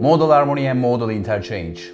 Modal harmony and modal interchange.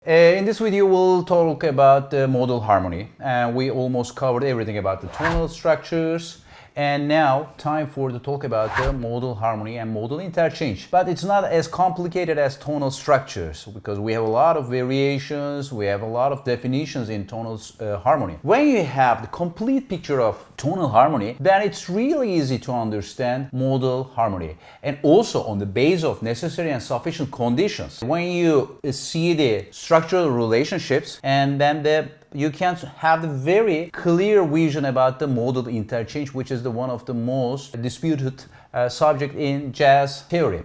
In this video we'll talk about the modal harmony, and we almost covered everything about the tonal structures. And now time for the talk about the modal harmony and modal interchange. But it's not as complicated as tonal structures because we have a lot of variations, we have a lot of definitions in tonal harmony. When you have the complete picture of tonal harmony, then it's really easy to understand modal harmony. And also on the base of necessary and sufficient conditions, when you see the structural relationships, and then you can have the very clear vision about the modal interchange, which is one of the most disputed subject in jazz theory.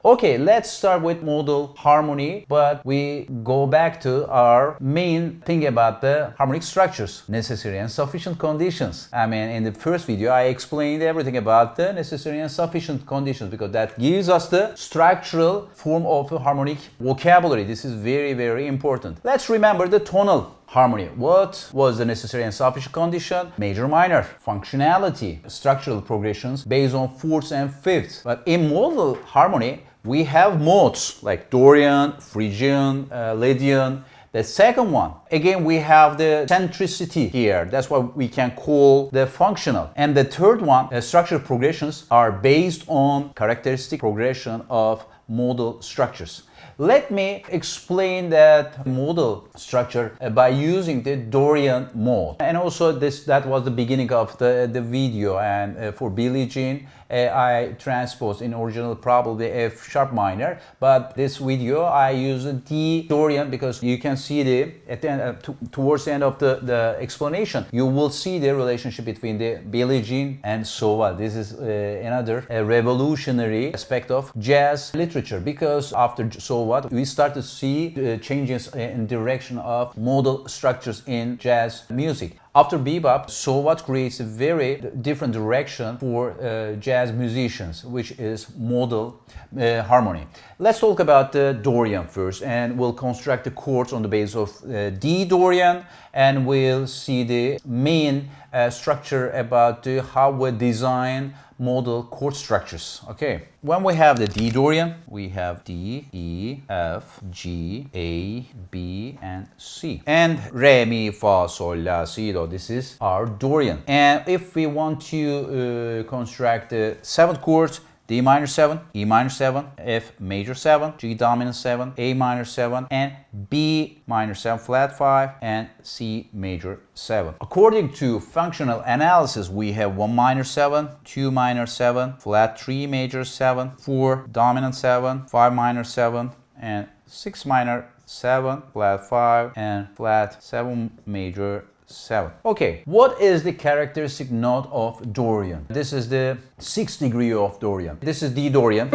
Okay, let's start with modal harmony, but we go back to our main thing about the harmonic structures, necessary and sufficient conditions. I mean, in the first video, I explained everything about the necessary and sufficient conditions because that gives us the structural form of a harmonic vocabulary. This is very, very important. Let's remember the tonal harmony. What was the necessary and sufficient condition? Major, minor, functionality, structural progressions based on fourths and fifths. But in modal harmony, we have modes like Dorian, Phrygian, Lydian. The second one, again, we have the centricity here. That's what we can call the functional. And the third one, structural progressions are based on characteristic progression of modal structures. Let me explain that modal structure by using the Dorian mode. And also that was the beginning of the video, and for Billie Jean, I transposed in original probably F sharp minor, but this video I use D Dorian because you can see at the end, towards the end of the explanation, you will see the relationship between the Billie Jean and so what. This is another revolutionary aspect of jazz literature, because after so what we start to see changes in direction of modal structures in jazz music. After bebop, so what creates a very different direction for jazz musicians, which is modal harmony. Let's talk about the Dorian first, and we'll construct the chords on the basis of D Dorian, and we'll see the main structure about how we design modal chord structures. Okay, when we have the D Dorian, we have D, E, F, G, A, B, and C. And Re, Mi, Fa, Sol, La, Si, Do. This is our Dorian. And if we want to construct the seventh chords, D minor 7, E minor 7, F major 7, G dominant 7, A minor 7, and B minor 7 flat 5, and C major 7. According to functional analysis, we have 1 minor 7, 2 minor 7, flat 3 major 7, 4 dominant 7, 5 minor 7, and 6 minor 7, flat 5, and flat 7 major 7. Okay, what is the characteristic note of Dorian? This is the 6th degree of Dorian. This is D Dorian.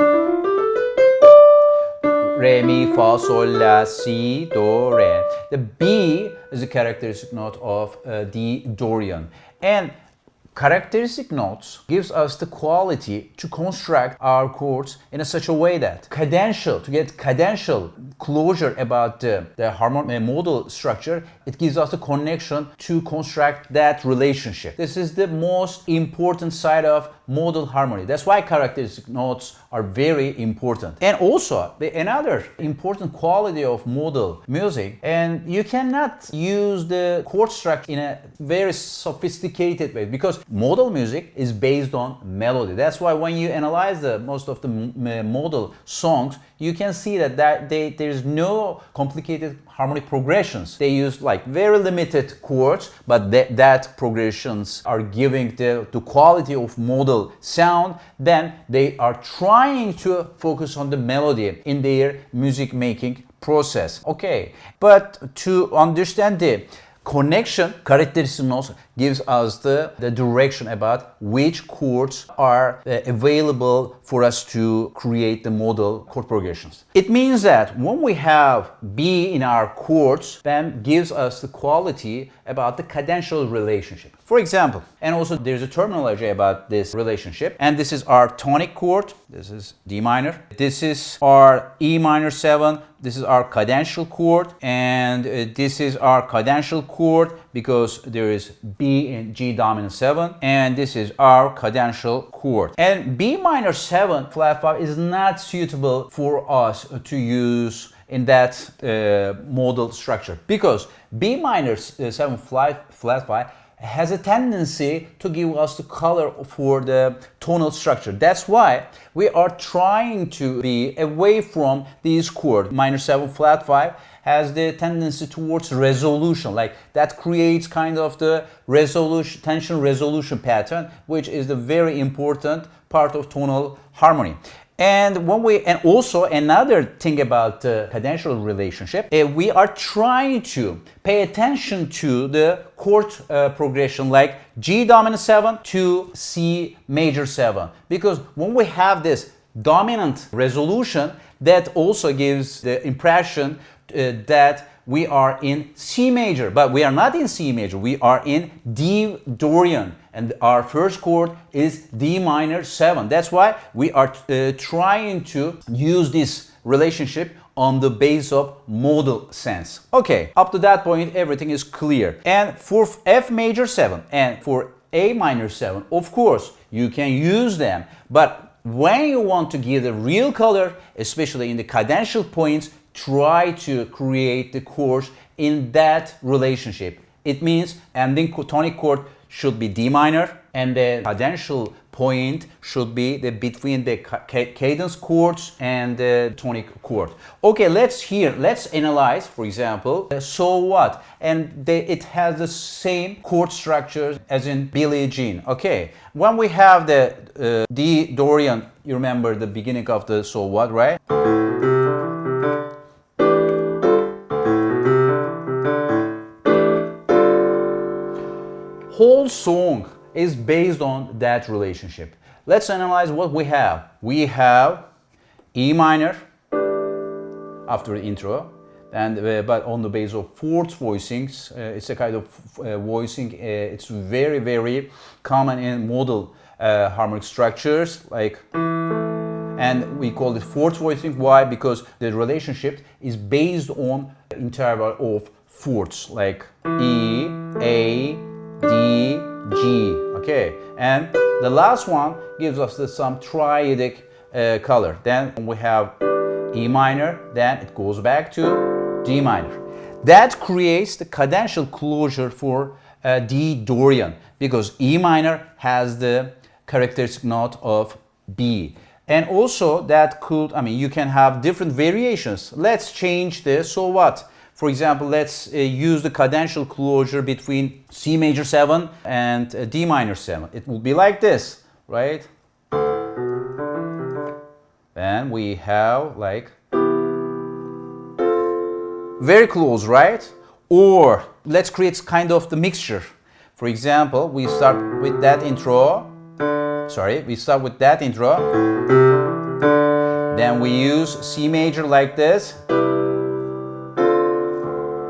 Re, Mi, Fa, Sol, La, Si, Do, Re. The B is the characteristic note of D Dorian. And characteristic notes gives us the quality to construct our chords in such a way that to get cadential closure about the modal structure, it gives us the connection to construct that relationship. This is the most important side of modal harmony. That's why characteristic notes are very important. And also another important quality of modal music, and you cannot use the chord structure in a very sophisticated way because modal music is based on melody. That's why when you analyze most of the modal songs, you can see that there's no complicated harmonic progressions. They use like very limited chords, but that progressions are giving the quality of modal sound. Then they are trying to focus on the melody in their music making process. Okay, but to understand the connection, characteristic notes gives us the direction about which chords are available for us to create the modal chord progressions. It means that when we have B in our chords, then gives us the quality about the cadential relationship. For example, and also there's a terminology about this relationship, and this is our tonic chord, this is D minor, this is our E minor 7, this is our cadential chord, and this is our cadential chord because there is B in G dominant 7, and this is our cadential chord. And B minor 7 flat 5 is not suitable for us to use in that modal structure, because B minor 7 flat 5 has a tendency to give us the color for the tonal structure. That's why we are trying to be away from these chords. Minor 7 flat 5 has the tendency towards resolution, like that creates kind of the resolution, tension resolution pattern, which is the very important part of tonal harmony. And also another thing about the cadential relationship, we are trying to pay attention to the chord progression, like G dominant 7 to C major 7, because when we have this dominant resolution, that also gives the impression that we are in C major, but we are not in C major, we are in D Dorian, and our first chord is D minor 7. That's why we are trying to use this relationship on the base of modal sense. Okay, up to that point everything is clear. And for F major 7 and for A minor 7, of course you can use them, but when you want to give the real color, especially in the cadential points, try to create the chords in that relationship. It means ending tonic chord should be D minor, and the cadential point should be between the cadence chords and the tonic chord. Okay, let's analyze, for example, So What, and it has the same chord structure as in Billie Jean. Okay, when we have the D Dorian, you remember the beginning of the So What, right? Whole song is based on that relationship. Let's analyze what we have. We have E minor after the intro, and but on the base of fourth voicings. It's a kind of voicing. It's very, very common in modal harmonic structures, like, and we call it fourth voicing. Why? Because the relationship is based on interval of fourths, like E, A, D, G. Okay, and the last one gives us some triadic color. Then we have E minor, then it goes back to D minor. That creates the cadential closure for D Dorian, because E minor has the characteristic note of B. And also that could, you can have different variations. Let's change this. So what? For example, let's use the cadential closure between C major 7 and D minor 7. It will be like this, right? Then we have like very close, right? Or let's create kind of the mixture. For example, we start with that intro. Then we use C major like this.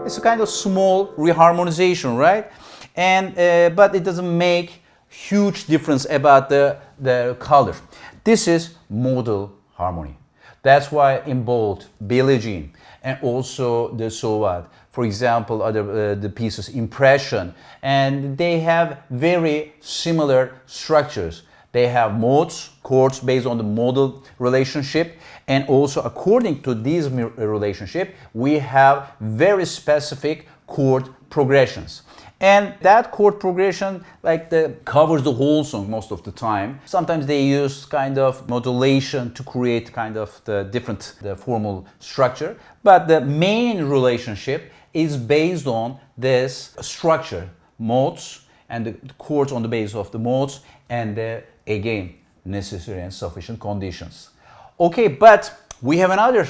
It's a kind of small reharmonization, right? And but it doesn't make huge difference about the color. This is modal harmony. That's why in both Billie Jean and also the So What, for example, the pieces Impression, and they have very similar structures. They have modes, chords based on the modal relationship, and also according to this relationship, we have very specific chord progressions. And that chord progression covers the whole song most of the time. Sometimes they use kind of modulation to create kind of the formal structure, but the main relationship is based on this structure, modes, and the chords on the base of the modes, and again, necessary and sufficient conditions. Okay, but we have another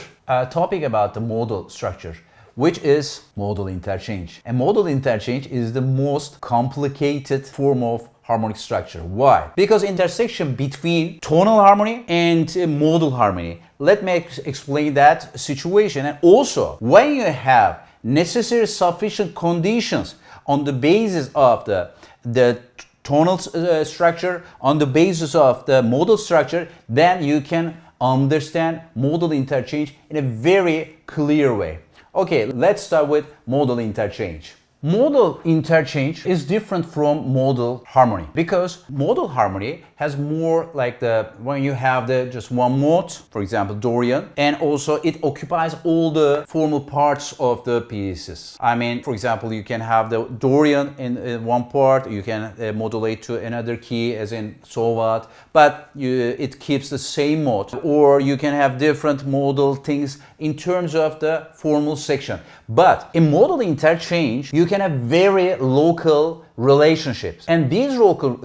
topic about the modal structure, which is modal interchange. And modal interchange is the most complicated form of harmonic structure. Why? Because intersection between tonal harmony and modal harmony. Let me explain that situation. And also, when you have necessary sufficient conditions on the basis of the tonal structure, on the basis of the modal structure, then you can understand modal interchange in a very clear way. Okay, let's start with modal interchange. Modal interchange is different from modal harmony because modal harmony has more like when you have just one mode, for example Dorian, and also it occupies all the formal parts of the pieces. I mean, for example, you can have the Dorian in one part, you can modulate to another key as in so what, but it keeps the same mode, or you can have different modal things in terms of the formal section. But in modal interchange, you can have very local relationships, and these local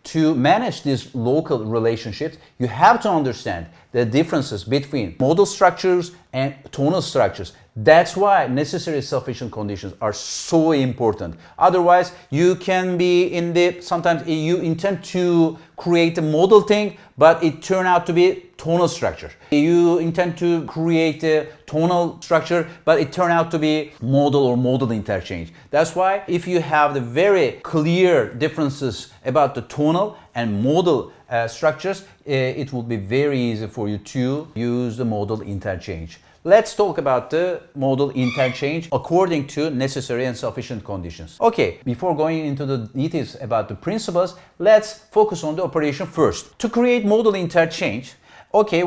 to manage these local relationships, you have to understand the differences between modal structures and tonal structures. That's why necessary sufficient conditions are so important. Otherwise, you can be sometimes you intend to create a modal thing, but it turn out to be tonal structure. You intend to create a tonal structure, but it turn out to be modal or modal interchange. That's why if you have the very clear differences about the tonal and modal structures, it will be very easy for you to use the modal interchange. Let's talk about the modal interchange according to necessary and sufficient conditions. Okay, before going into the details about the principles, let's focus on the operation first. To create modal interchange, okay,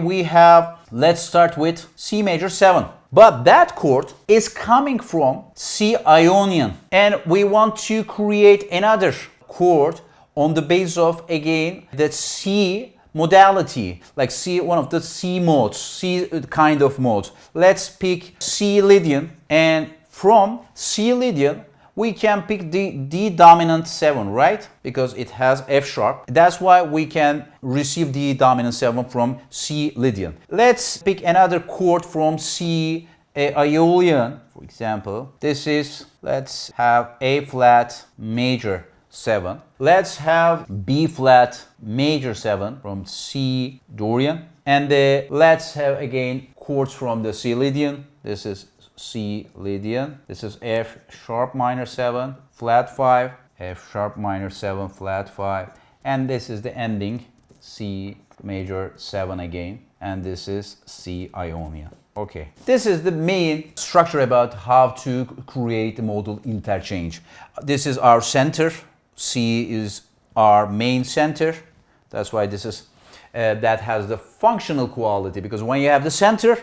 let's start with C major 7. But that chord is coming from C Ionian, and we want to create another chord on the basis of, again, the C modality, like C, one of the C modes, C kind of modes. Let's pick C Lydian, and from C Lydian we can pick the D dominant 7, right? Because it has F sharp. That's why we can receive D dominant 7 from C Lydian. Let's pick another chord from C Aeolian, for example. Let's have A flat major 7. Let's have B flat major 7 from C Dorian, and let's have again chords from the C Lydian. This is C Lydian. This is F sharp minor 7 flat 5, F sharp minor 7 flat 5, and this is the ending C major 7 again, and this is C Ionian. Okay, this is the main structure about how to create a modal interchange. This is our center. C is our main center. That's why this is that has the functional quality, because when you have the center,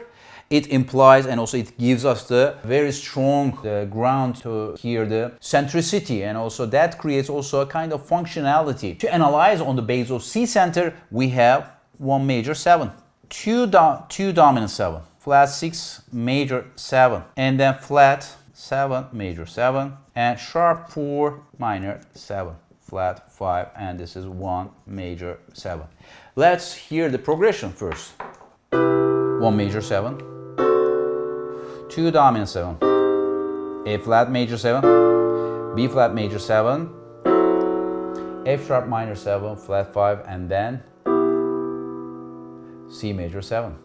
it implies and also it gives us the very strong ground to hear the centricity, and also that creates also a kind of functionality. To analyze on the basis of C center, we have 1 major 7, 2 dominant 7, flat 6 major 7, and then flat 7 major 7, and sharp 4 minor 7 flat 5, and this is 1 major 7. Let's hear the progression first. 1 major 7, 2 dominant 7, A flat major 7, B flat major 7, F sharp minor 7 flat 5, and then C major 7.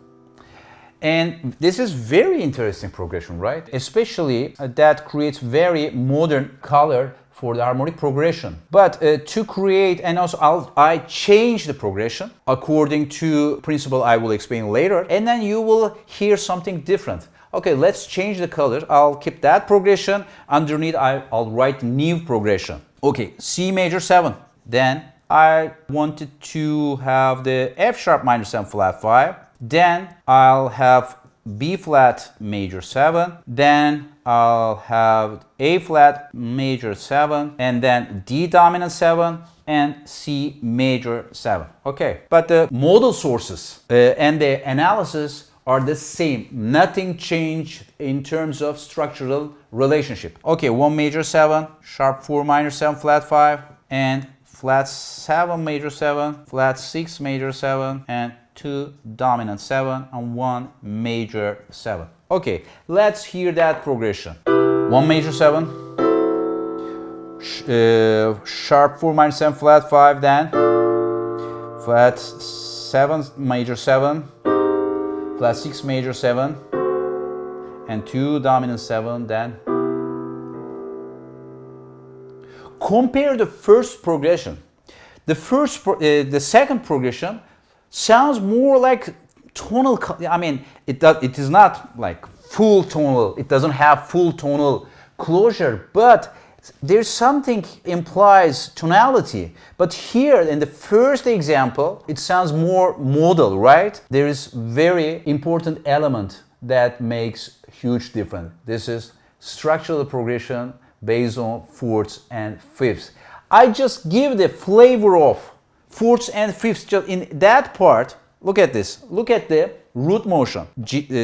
And this is very interesting progression, right? Especially that creates very modern color for the harmonic progression. But to create, and also I change the progression according to principle I will explain later, and then you will hear something different. Okay, let's change the color. I'll keep that progression. Underneath, I'll write new progression. Okay, C major 7. Then I wanted to have the F sharp minor 7 flat 5. Then I'll have B flat major 7. Then I'll have A flat major 7. And then D dominant 7 and C major 7. Okay, but the modal sources and the analysis are the same. Nothing changed in terms of structural relationship. Okay, 1 major 7, sharp 4 minor 7 flat 5, and flat 7 major 7, flat 6 major 7, and 2 dominant 7 and 1 major 7. Okay, let's hear that progression. 1 major 7, sharp 4 minor 7 flat 5, then flat 7 major 7, flat 6 major 7, and 2 dominant 7, then compare the first progression. The second progression sounds more like tonal. I mean, it is not like full tonal. It doesn't have full tonal closure, but there's something implies tonality. But here in the first example, it sounds more modal, right? There is very important element that makes huge difference. This is structural progression based on fourths and fifths. I just give the flavor of fourths and fifths just in that part. Look at this. Look at the root motion.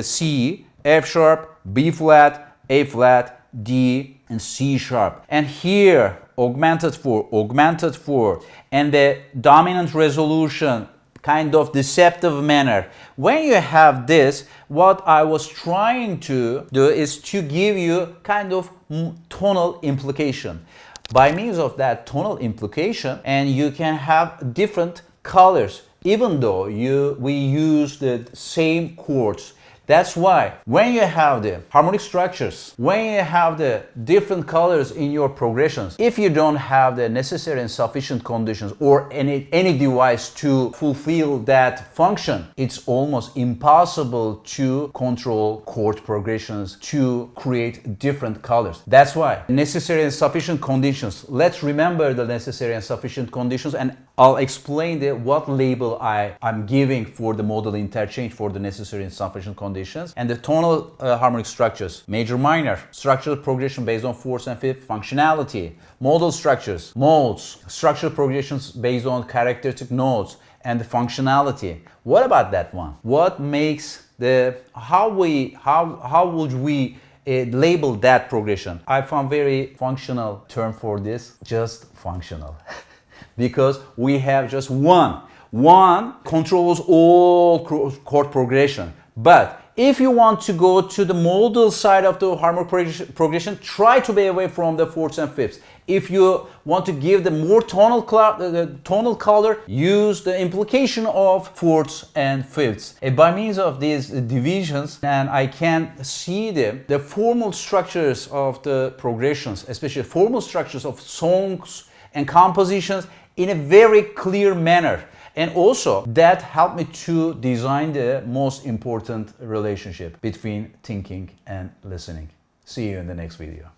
C, F sharp, B flat, A flat, D, and C sharp. And here, augmented 4, and the dominant resolution, kind of deceptive manner. When you have this, what I was trying to do is to give you kind of tonal implication. By means of that tonal implication, and you can have different colors, even though we use the same chords. That's why when you have the harmonic structures, when you have the different colors in your progressions, if you don't have the necessary and sufficient conditions or any device to fulfill that function, it's almost impossible to control chord progressions, to create different colors. That's why necessary and sufficient conditions. Let's remember the necessary and sufficient conditions, and I'll explain what label I'm giving for the modal interchange for the necessary and sufficient conditions. And the tonal harmonic structures, major minor, structural progression based on fourths and fifths, functionality, modal structures, modes, structural progressions based on characteristic notes, and the functionality. What about that one? What makes how would we label that progression? I found very functional term for this, just functional. Because we have just one controls all chord progression. But if you want to go to the modal side of the harmonic progression, try to be away from the fourths and fifths. If you want to give the more tonal color, use the implication of fourths and fifths. By means of these divisions, and I can see the formal structures of the progressions, especially formal structures of songs and compositions in a very clear manner. And also that helped me to design the most important relationship between thinking and listening. See you in the next video.